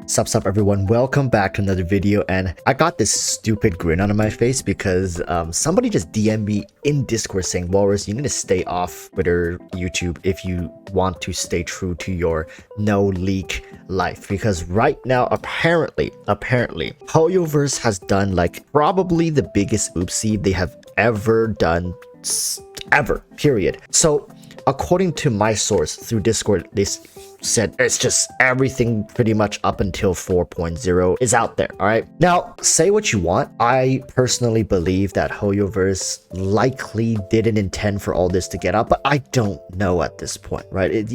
Sup everyone, welcome back to another video. And I got this stupid grin on my face because somebody just DM'd me in Discord saying, Walrus, you need to stay off Twitter, YouTube if you want to stay true to your no leak life, because right now apparently HoYoverse has done like probably the biggest oopsie they have ever done ever, period. So according to my source through Discord, they said it's just everything pretty much up until 4.0 is out there. All right, now say what you want. I personally believe that HoYoverse likely didn't intend for all this to get out, but I don't know at this point, right?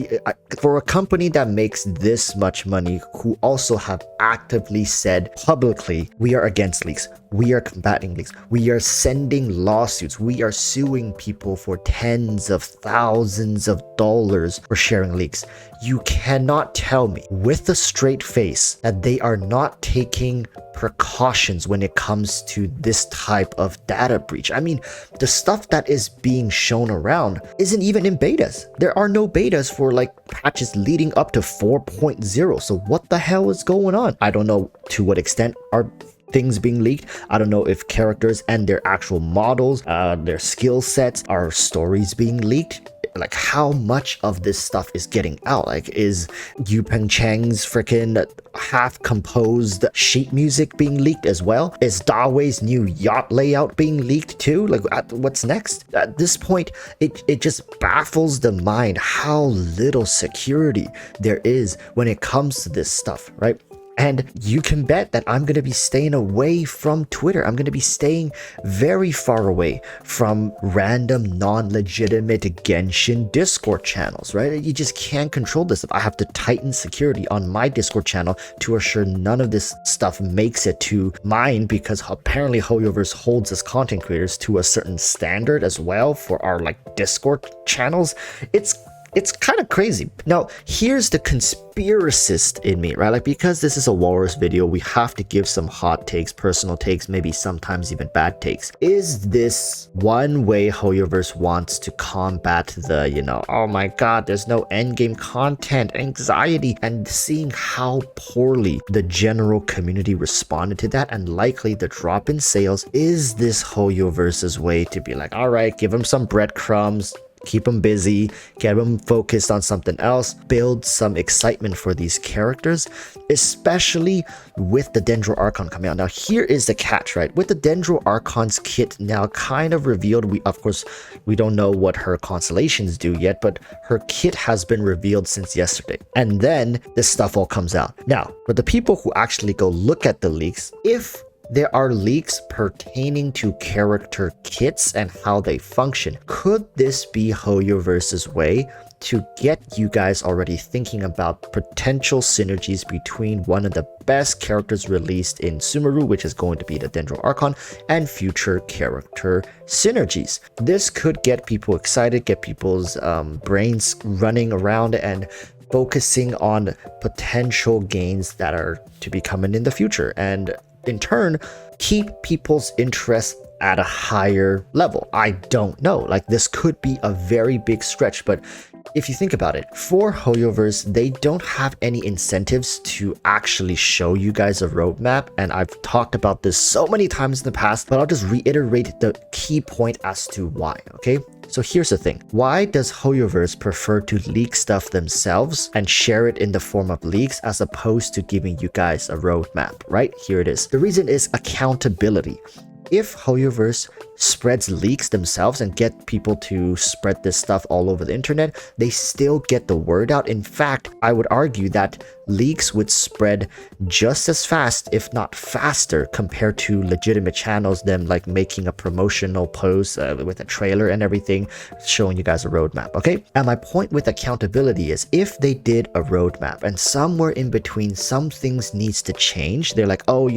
For a company that makes this much money, who also have actively said publicly, we are against leaks, we are combating leaks, we are sending lawsuits, we are suing people for tens of thousands of dollars for sharing leaks. You cannot tell me with a straight face that they are not taking precautions when it comes to this type of data breach. I mean, the stuff that is being shown around isn't even in betas. There are no betas for like patches leading up to 4.0. So what the hell is going on? I don't know to what extent are things being leaked. I don't know if characters and their actual models, their skill sets, are stories being leaked. Like, how much of this stuff is getting out? Like, is Yupeng Chang's freaking half-composed sheet music being leaked as well? Is Dawei's new yacht layout being leaked too? Like, what's next? At this point, it just baffles the mind how little security there is when it comes to this stuff, right? And you can bet that I'm going to be staying away from Twitter. I'm going to be staying very far away from random non-legitimate Genshin Discord channels, right? You just can't control this. I have to tighten security on my Discord channel to assure none of this stuff makes it to mine, because apparently HoYoverse holds us content creators to a certain standard as well for our like Discord channels. It's kind of crazy. Now, here's the conspiracist in me, right? Like, because this is a Walrus video, we have to give some hot takes, personal takes, maybe sometimes even bad takes. Is this one way HoYoverse wants to combat the, oh my god, there's no endgame content, anxiety, and seeing how poorly the general community responded to that, and likely the drop in sales? Is this HoYoverse's way to be like, all right, give them some breadcrumbs, keep them busy, get them focused on something else, build some excitement for these characters, especially with the Dendro Archon coming out. Now, here is the catch, right? With the Dendro Archon's kit now kind of revealed, we don't know what her constellations do yet, but her kit has been revealed since yesterday. And then this stuff all comes out. Now, for the people who actually go look at the leaks, if there are leaks pertaining to character kits and how they function, could this be HoYoverse's way to get you guys already thinking about potential synergies between one of the best characters released in Sumeru, which is going to be the Dendro Archon, and future character synergies? This could get people excited, get people's brains running around and focusing on potential gains that are to be coming in the future, and in turn keep people's interest at a higher level. I don't know, like, this could be a very big stretch, but if you think about it, for HoYoverse, they don't have any incentives to actually show you guys a roadmap, and I've talked about this so many times in the past, but I'll just reiterate the key point as to why, okay? So here's the thing. Why does HoYoverse prefer to leak stuff themselves and share it in the form of leaks as opposed to giving you guys a roadmap, right? Here it is. The reason is accountability. If HoYoverse spreads leaks themselves and get people to spread this stuff all over the internet, they still get the word out. In fact, I would argue that leaks would spread just as fast, if not faster, compared to legitimate channels, them like making a promotional post with a trailer and everything, showing you guys a roadmap, okay? And my point with accountability is, if they did a roadmap and somewhere in between some things needs to change, they're like, oh,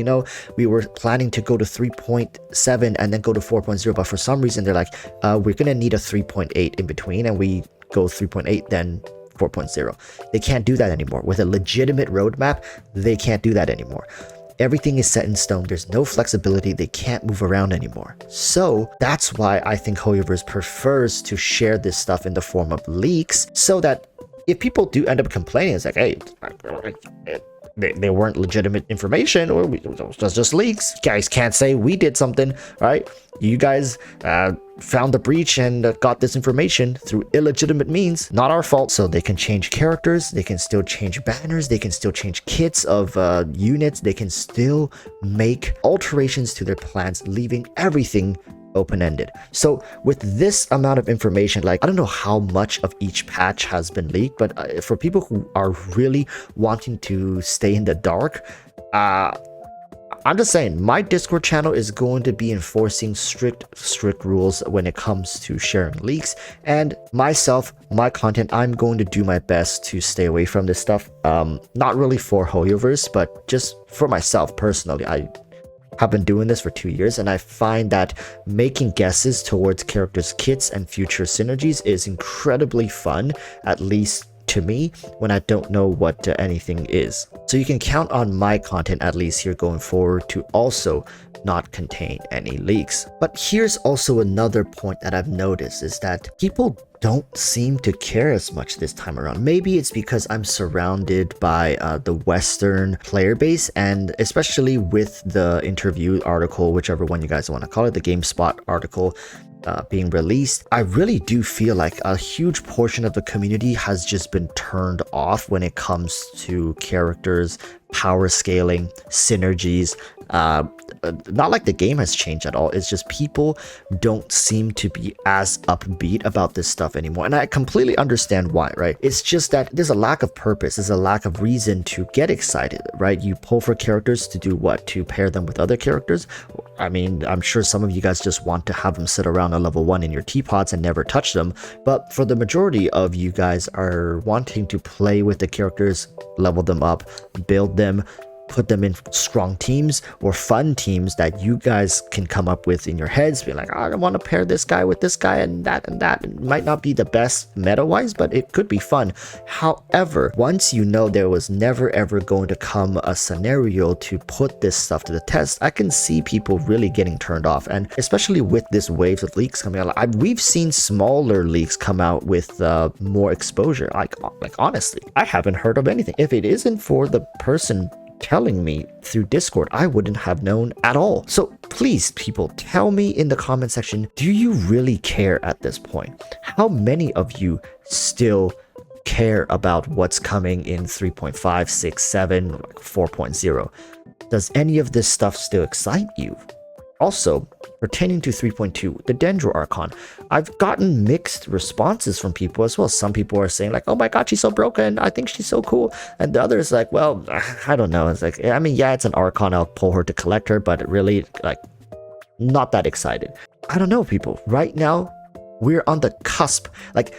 we were planning to go to 3.7 and then go to 4.0, but for some reason they're like, we're gonna need a 3.8 in between, and we go 3.8 then 4.0. They can't do that anymore. With a legitimate roadmap, they can't do that anymore. Everything is set in stone. There's no flexibility. They can't move around anymore. So that's why I think HoYoverse prefers to share this stuff in the form of leaks, so that if people do end up complaining, it's like, hey, they weren't legitimate information, or it was just leaks. You guys can't say we did something, right? You guys found the breach and got this information through illegitimate means. Not our fault. So they can change characters, they can still change banners, they can still change kits of units, they can still make alterations to their plans, leaving everything open-ended. So with this amount of information, like, I don't know how much of each patch has been leaked, but for people who are really wanting to stay in the dark, I'm just saying, my Discord channel is going to be enforcing strict rules when it comes to sharing leaks, and myself, my content, I'm going to do my best to stay away from this stuff. Not really for Hoyoverse, but just for myself personally. I have been doing this for 2 years, and I find that making guesses towards characters' kits and future synergies is incredibly fun, at least to me, when I don't know what anything is. So you can count on my content, at least here going forward, to also not contain any leaks. But here's also another point that I've noticed, is that people don't seem to care as much this time around. Maybe it's because I'm surrounded by the Western player base, and especially with the interview article, whichever one you guys want to call it, the GameSpot article being released, I really do feel like a huge portion of the community has just been turned off when it comes to characters, power scaling, synergies. Not like the game has changed at all, it's just people don't seem to be as upbeat about this stuff anymore, and I completely understand why, right? It's just that there's a lack of purpose, there's a lack of reason to get excited, right? You pull for characters to do what? To pair them with other characters? I mean, I'm sure some of you guys just want to have them sit around a level 1 in your teapots and never touch them, but for the majority of you guys are wanting to play with the characters, level them up, build them, put them in strong teams or fun teams that you guys can come up with in your heads, be like, I want to pair this guy with this guy and that and that. It might not be the best meta-wise, but it could be fun. However, once you know there was never ever going to come a scenario to put this stuff to the test, I can see people really getting turned off, and especially with this waves of leaks coming out. We've seen smaller leaks come out with more exposure. Like honestly, I haven't heard of anything. If it isn't for the person telling me through Discord, I wouldn't have known at all. So please, people, tell me in the comment section, do you really care at this point? How many of you still care about what's coming in 3.5, 6, 7, 4.0? Does any of this stuff still excite you? Also, pertaining to 3.2, the Dendro Archon, I've gotten mixed responses from people as well. Some people are saying like, oh my god, she's so broken, I think she's so cool. And the others like, well, I don't know. It's like, I mean, yeah, it's an Archon, I'll pull her to collect her, but really, like, not that excited. I don't know, people. Right now, we're on the cusp. Like,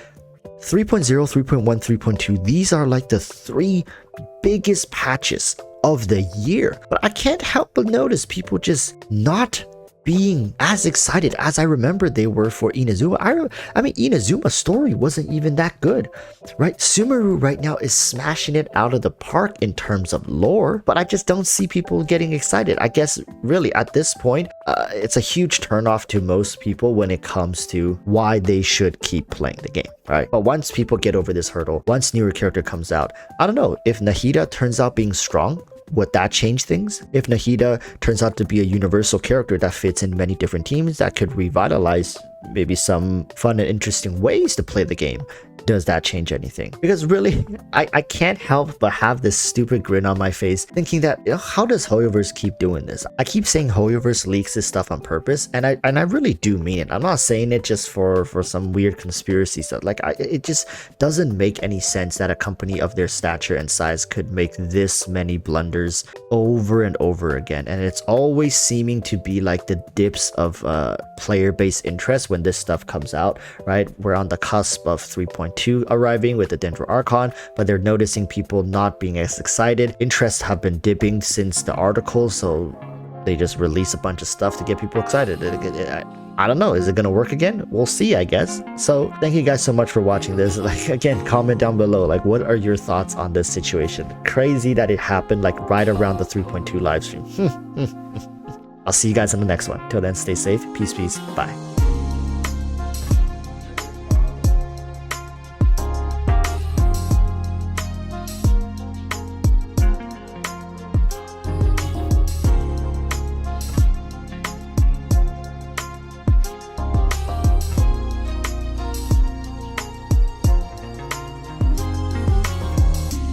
3.0, 3.1, 3.2, these are like the 3 biggest patches of the year, but I can't help but notice people just not being as excited as I remember they were for Inazuma. I mean, Inazuma's story wasn't even that good, right? Sumeru right now is smashing it out of the park in terms of lore, but I just don't see people getting excited. I guess really at this point, it's a huge turnoff to most people when it comes to why they should keep playing the game, right? But once people get over this hurdle, once newer character comes out, I don't know, if Nahida turns out being strong, would that change things? If Nahida turns out to be a universal character that fits in many different teams, that could revitalize maybe some fun and interesting ways to play the game, does that change anything? Because really, I can't help but have this stupid grin on my face thinking that, you know, how does Hoyoverse keep doing this? I keep saying Hoyoverse leaks this stuff on purpose, and I really do mean it. I'm not saying it just for some weird conspiracy stuff. Like, it just doesn't make any sense that a company of their stature and size could make this many blunders over and over again, and it's always seeming to be like the dips of player-based interest when this stuff comes out, right? We're on the cusp of 3.2 arriving with the Dendro Archon, but they're noticing people not being as excited. Interests have been dipping since the article, so they just release a bunch of stuff to get people excited. I don't know, is it gonna work again? We'll see, I guess. So thank you guys so much for watching this. Like, again, comment down below, like, what are your thoughts on this situation? Crazy that it happened like right around the 3.2 live stream. I'll see you guys in the next one. Till then, stay safe, peace, bye.